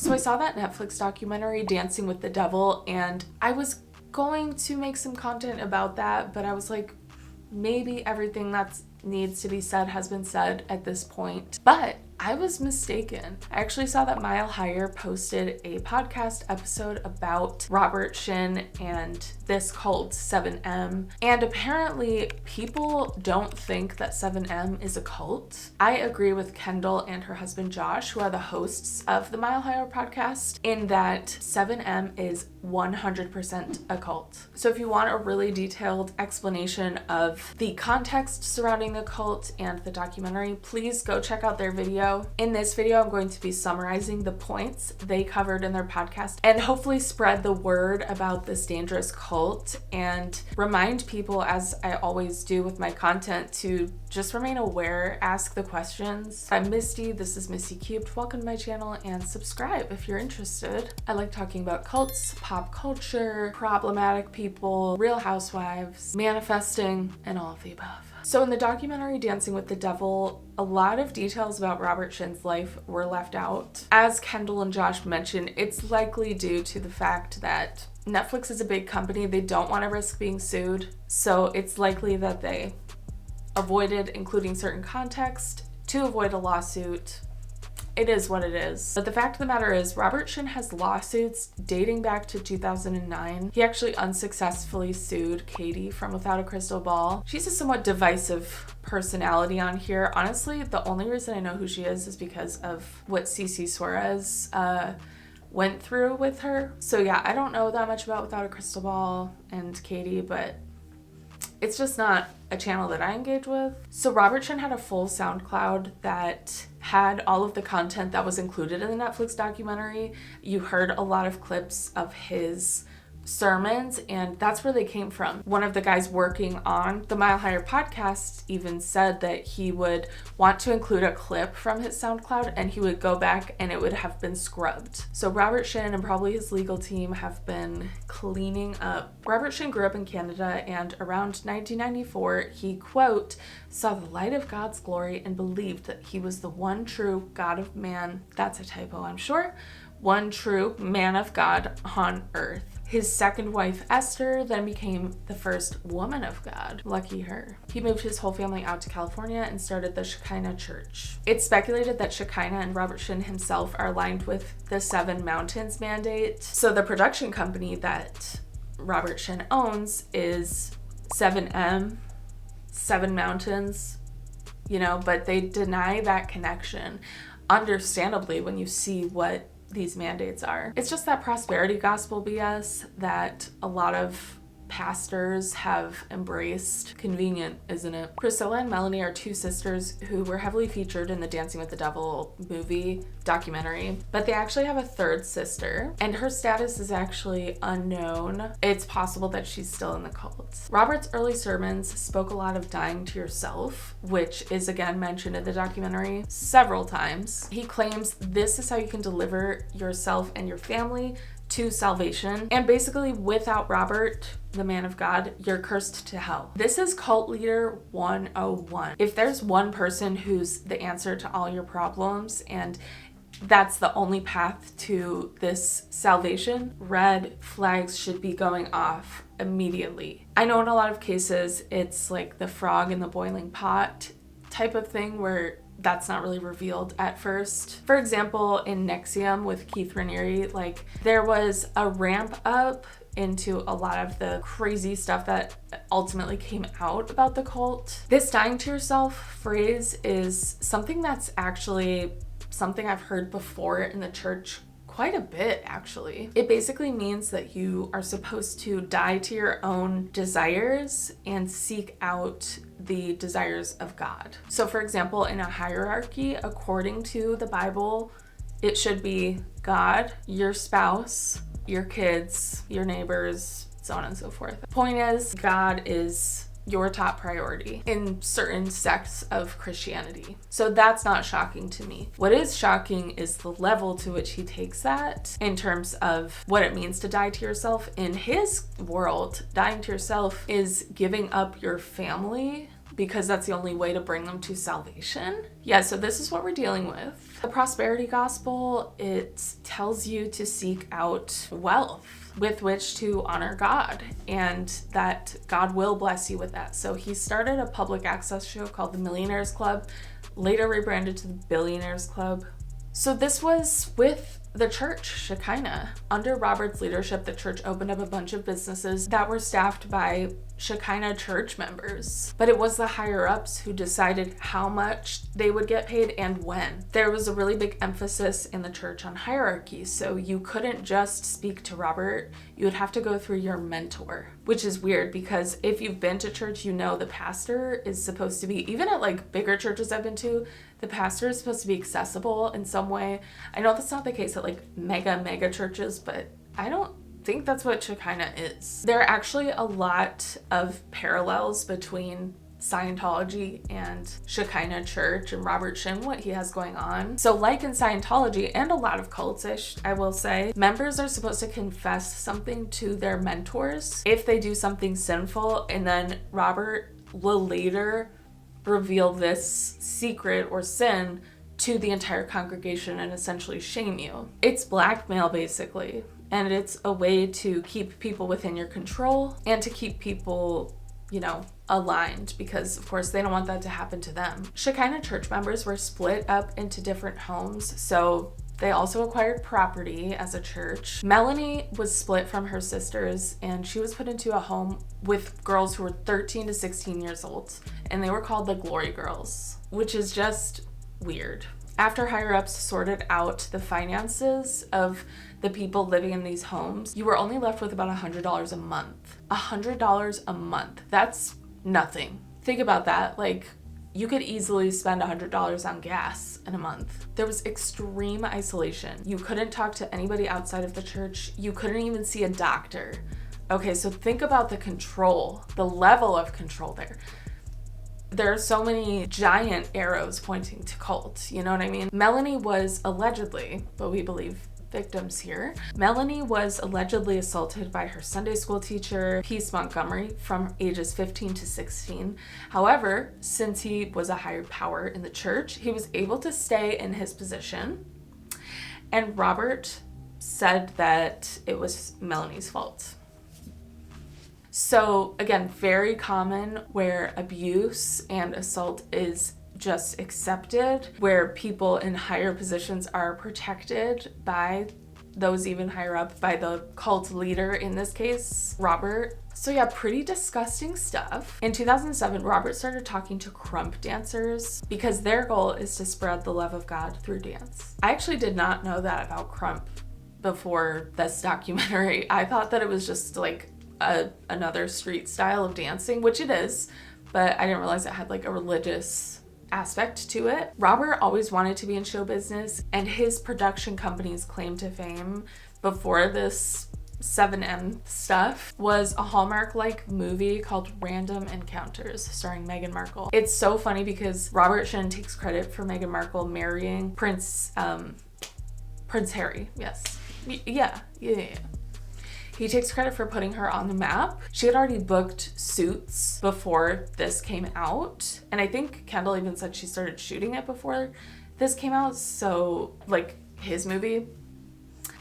So I saw that Netflix documentary, Dancing with the Devil, and I was going to make some content about that, but I was like, maybe everything that needs to be said has been said at this point. But I was mistaken. I actually saw that Mile Higher posted a podcast episode about Robert Shin and this cult 7M. And apparently people don't think that 7M is a cult. I agree with Kendall and her husband Josh, who are the hosts of the Mile Higher podcast, in that 7M is 100% a cult. So if you want a really detailed explanation of the context surrounding the cult and the documentary, please go check out their video. In this video, I'm going to be summarizing the points they covered in their podcast and hopefully spread the word about this dangerous cult and remind people, as I always do with my content, to just remain aware, ask the questions. I'm Misty, this is Misty Cubed. Welcome to my channel and subscribe if you're interested. I like talking about cults, pop culture, problematic people, real housewives, manifesting, and all of the above. So in the documentary Dancing with the Devil, a lot of details about Robert Shin's life were left out. As Kendall and Josh mentioned, it's likely due to the fact that Netflix is a big company. They don't want to risk being sued. So it's likely that they avoided including certain context to avoid a lawsuit. It is what it is. But the fact of the matter is, Robert Shin has lawsuits dating back to 2009. He actually unsuccessfully sued Katie from Without a Crystal Ball. She's a somewhat divisive personality on here. Honestly, the only reason I know who she is because of what Cece Suarez went through with her. So yeah, I don't know that much about Without a Crystal Ball and Katie, but it's just not a channel that I engage with. So Robert Shin had a full SoundCloud that had all of the content that was included in the Netflix documentary. You heard a lot of clips of his sermons, and that's where they came from. One of the guys working on the Mile Higher podcast even said that he would want to include a clip from his SoundCloud and he would go back and it would have been scrubbed. So Robert Shin and probably his legal team have been cleaning up. Robert Shin grew up in Canada, and around 1994 he, quote, saw the light of God's glory and believed that he was the one true God of man. That's a typo, I'm sure. One true man of God on earth. His second wife, Esther, then became the first woman of God. Lucky her. He moved his whole family out to California and started the Shakina Church. It's speculated that Shakina and Robert Shin himself are aligned with the 7 Mountains mandate. So the production company that Robert Shin owns is 7M, 7 Mountains, but they deny that connection, understandably, when you see what these mandates are. It's just that prosperity gospel BS that a lot of pastors have embraced. Convenient, isn't it? Priscilla and Melanie are 2 sisters who were heavily featured in the Dancing with the Devil movie documentary, but they actually have a 3rd sister, and her status is actually unknown. It's possible that she's still in the cult. Robert's early sermons spoke a lot of dying to yourself, which is again mentioned in the documentary several times. He claims this is how you can deliver yourself and your family to salvation, and basically without Robert, the man of God, you're cursed to hell. This is cult leader 101. If there's one person who's the answer to all your problems and that's the only path to this salvation, red flags should be going off immediately. I know in a lot of cases it's like the frog in the boiling pot type of thing where that's not really revealed at first. For example, in Nexium with Keith Raniere, there was a ramp up into a lot of the crazy stuff that ultimately came out about the cult. This dying to yourself phrase is something that's actually something I've heard before in the church quite a bit, actually. It basically means that you are supposed to die to your own desires and seek out the desires of God. So for example, in a hierarchy, according to the Bible, it should be God, your spouse, your kids, your neighbors, so on and so forth. The point is, God is your top priority in certain sects of Christianity. So that's not shocking to me. What is shocking is the level to which he takes that in terms of what it means to die to yourself. In his world, dying to yourself is giving up your family because that's the only way to bring them to salvation. Yeah, so this is what we're dealing with. The prosperity gospel, it tells you to seek out wealth with which to honor God, and that God will bless you with that. So he started a public access show called the Millionaires Club, later rebranded to the Billionaires Club. So this was with the church, Shakina. Under Robert's leadership, the church opened up a bunch of businesses that were staffed by Shakina Church members. But it was the higher-ups who decided how much they would get paid and when. There was a really big emphasis in the church on hierarchy, so you couldn't just speak to Robert. You would have to go through your mentor, which is weird because if you've been to church, you know the pastor is supposed to be, even at like bigger churches I've been to, the pastor is supposed to be accessible in some way. I know that's not the case at like mega churches, but I don't think that's what Shakina is. There are actually a lot of parallels between Scientology and Shakina Church and Robert Shin, what he has going on. So like in Scientology and a lot of cults, I will say, members are supposed to confess something to their mentors if they do something sinful, and then Robert will later reveal this secret or sin to the entire congregation and essentially shame you. It's blackmail basically, and it's a way to keep people within your control and to keep people, you know, aligned, because of course they don't want that to happen to them. Shakina Church members were split up into different homes, so they also acquired property as a church. Melanie was split from her sisters, and she was put into a home with girls who were 13 to 16 years old, and they were called the Glory Girls, which is just weird. After higher-ups sorted out the finances of the people living in these homes, you were only left with about $100 a month. $100 a month. That's nothing. Think about that. Like, you could easily spend $100 on gas in a month. There was extreme isolation. You couldn't talk to anybody outside of the church. You couldn't even see a doctor. Okay, so think about the control, the level of control there. There are so many giant arrows pointing to cult, you know what I mean? Melanie was allegedly, but we believe victims here. Melanie was allegedly assaulted by her Sunday school teacher, Peace Montgomery, from ages 15 to 16. However, since he was a higher power in the church, he was able to stay in his position. And Robert said that it was Melanie's fault. So again, very common where abuse and assault is just accepted, where people in higher positions are protected by those even higher up, by the cult leader, in this case, Robert. So yeah, pretty disgusting stuff. In 2007, Robert started talking to Crump dancers because their goal is to spread the love of God through dance. I actually did not know that about Crump before this documentary. I thought that it was just like another street style of dancing, which it is, but I didn't realize it had like a religious aspect to it. Robert always wanted to be in show business, and his production company's claim to fame before this 7M stuff was a Hallmark-like movie called Random Encounters, starring Meghan Markle. It's so funny because Robert Shin takes credit for Meghan Markle marrying Prince Harry. Yes. Yeah. He takes credit for putting her on the map. She had already booked Suits before this came out. And I think Kendall even said she started shooting it before this came out. So, like, his movie.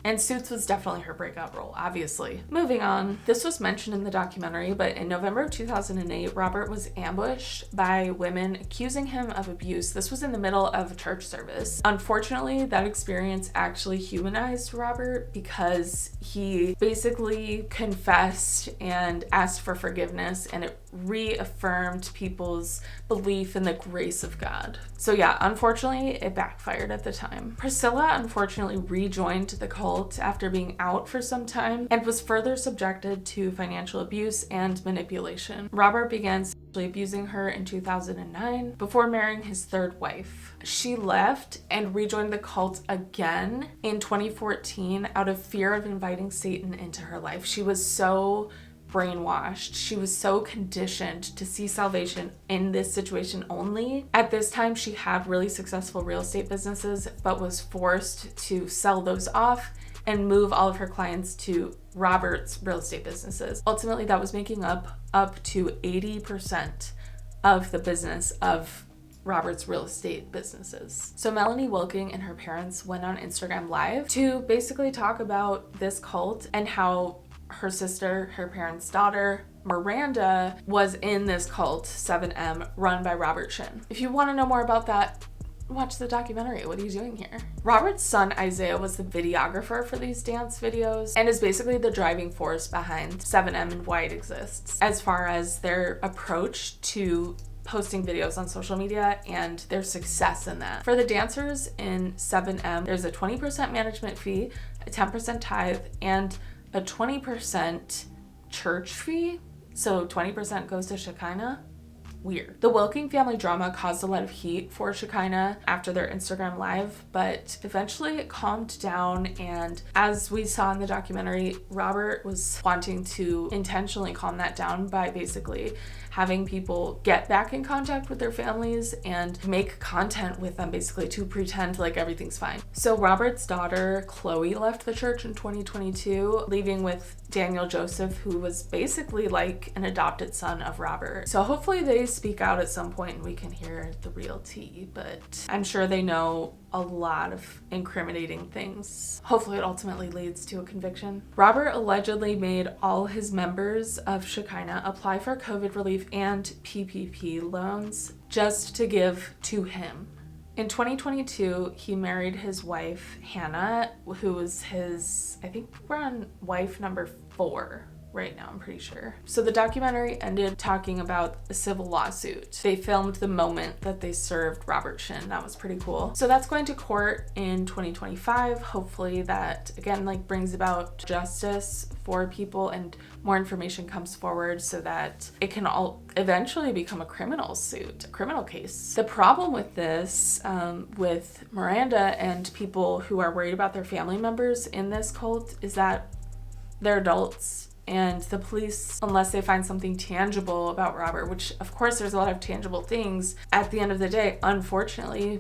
And Suits was definitely her breakout role, obviously. Moving on, this was mentioned in the documentary, but in November of 2008, Robert was ambushed by women accusing him of abuse. This was in the middle of a church service. Unfortunately, that experience actually humanized Robert because he basically confessed and asked for forgiveness, and it reaffirmed people's belief in the grace of God. So yeah, unfortunately, it backfired at the time. Priscilla unfortunately rejoined the cult after being out for some time and was further subjected to financial abuse and manipulation. Robert began sexually abusing her in 2009 before marrying his third wife. She left and rejoined the cult again in 2014 out of fear of inviting Satan into her life. She was so brainwashed. She was so conditioned to see salvation in this situation only. At this time, she had really successful real estate businesses, but was forced to sell those off and move all of her clients to Robert's real estate businesses. Ultimately, that was making up to 80% of the business of Robert's real estate businesses. So Melanie Wilking and her parents went on Instagram Live to basically talk about this cult and how her sister, her parents' daughter, Miranda, was in this cult, 7M, run by Robert Shin. If you want to know more about that, watch the documentary. What are you doing here? Robert's son, Isaiah, was the videographer for these dance videos and is basically the driving force behind 7M and why it exists, as far as their approach to posting videos on social media and their success in that. For the dancers in 7M, there's a 20% management fee, a 10% tithe, and a 20% church fee. So 20% goes to Shakina. Weird. The Wilking family drama caused a lot of heat for Shakina after their Instagram Live, but eventually it calmed down, and as we saw in the documentary, Robert was wanting to intentionally calm that down by basically having people get back in contact with their families and make content with them, basically to pretend like everything's fine. So Robert's daughter, Chloe, left the church in 2022, leaving with Daniel Joseph, who was basically like an adopted son of Robert. So hopefully they speak out at some point and we can hear the real tea, but I'm sure they know a lot of incriminating things. Hopefully it ultimately leads to a conviction. Robert allegedly made all his members of Shakina apply for COVID relief and PPP loans just to give to him. In 2022, he married his wife, Hannah, who was his, I think we're on wife number 4 right now, I'm pretty sure. So the documentary ended talking about a civil lawsuit. They filmed the moment that they served Robert Shin. That was pretty cool. So that's going to court in 2025. Hopefully that, again, like brings about justice for people and more information comes forward so that it can all eventually become a criminal suit, a criminal case. The problem with this, with Miranda and people who are worried about their family members in this cult, is that they're adults. And the police, unless they find something tangible about Robert, which of course there's a lot of tangible things, at the end of the day, unfortunately,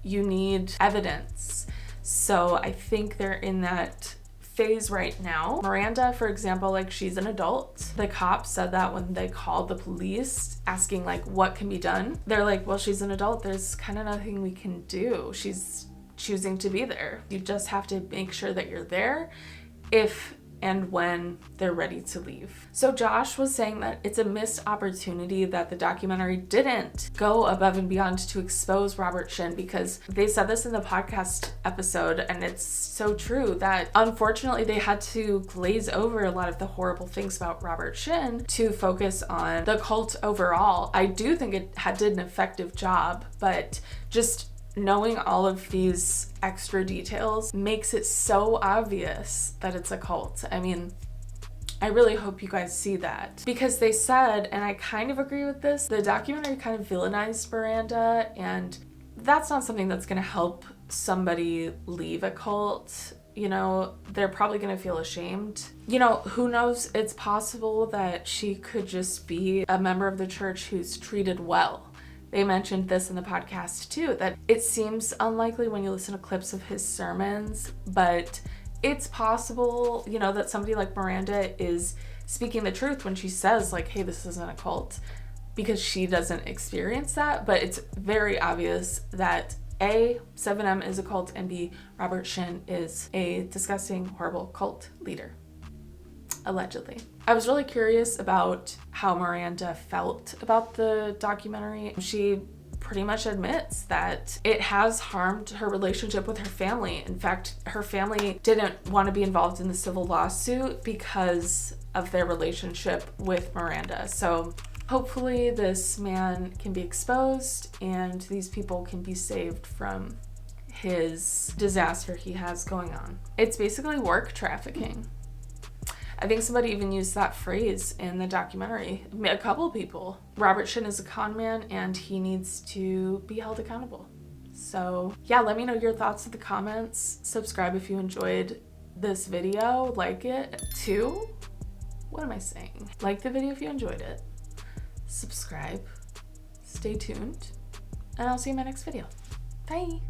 you need evidence. So I think they're in that phase right now. Miranda, for example, like she's an adult. The cops said that when they called the police asking like what can be done. They're like, well, she's an adult. There's kind of nothing we can do. She's choosing to be there. You just have to make sure that you're there if and when they're ready to leave. So Josh was saying that it's a missed opportunity that the documentary didn't go above and beyond to expose Robert Shin, because they said this in the podcast episode, and it's so true that unfortunately they had to glaze over a lot of the horrible things about Robert Shin to focus on the cult overall. I do think it did an effective job, but just knowing all of these extra details makes it so obvious that it's a cult. I mean, I really hope you guys see that, because they said, and I kind of agree with this, the documentary kind of villainized Miranda, and that's not something that's going to help somebody leave a cult. You know, they're probably going to feel ashamed. You know, who knows? It's possible that she could just be a member of the church who's treated well. They mentioned this in the podcast too, that it seems unlikely when you listen to clips of his sermons, but it's possible, you know, that somebody like Miranda is speaking the truth when she says like, hey, this isn't a cult, because she doesn't experience that. But it's very obvious that A, 7M is a cult, and B, Robert Shin is a disgusting, horrible cult leader. Allegedly. I was really curious about how Miranda felt about the documentary. She pretty much admits that it has harmed her relationship with her family. In fact, her family didn't want to be involved in the civil lawsuit because of their relationship with Miranda. So hopefully this man can be exposed and these people can be saved from his disaster he has going on. It's basically work trafficking. I think somebody even used that phrase in the documentary. A couple people. Robert Shin is a con man and he needs to be held accountable. So yeah, let me know your thoughts in the comments. Subscribe if you enjoyed this video. Like it too. What am I saying? Like the video if you enjoyed it. Subscribe. Stay tuned. And I'll see you in my next video. Bye.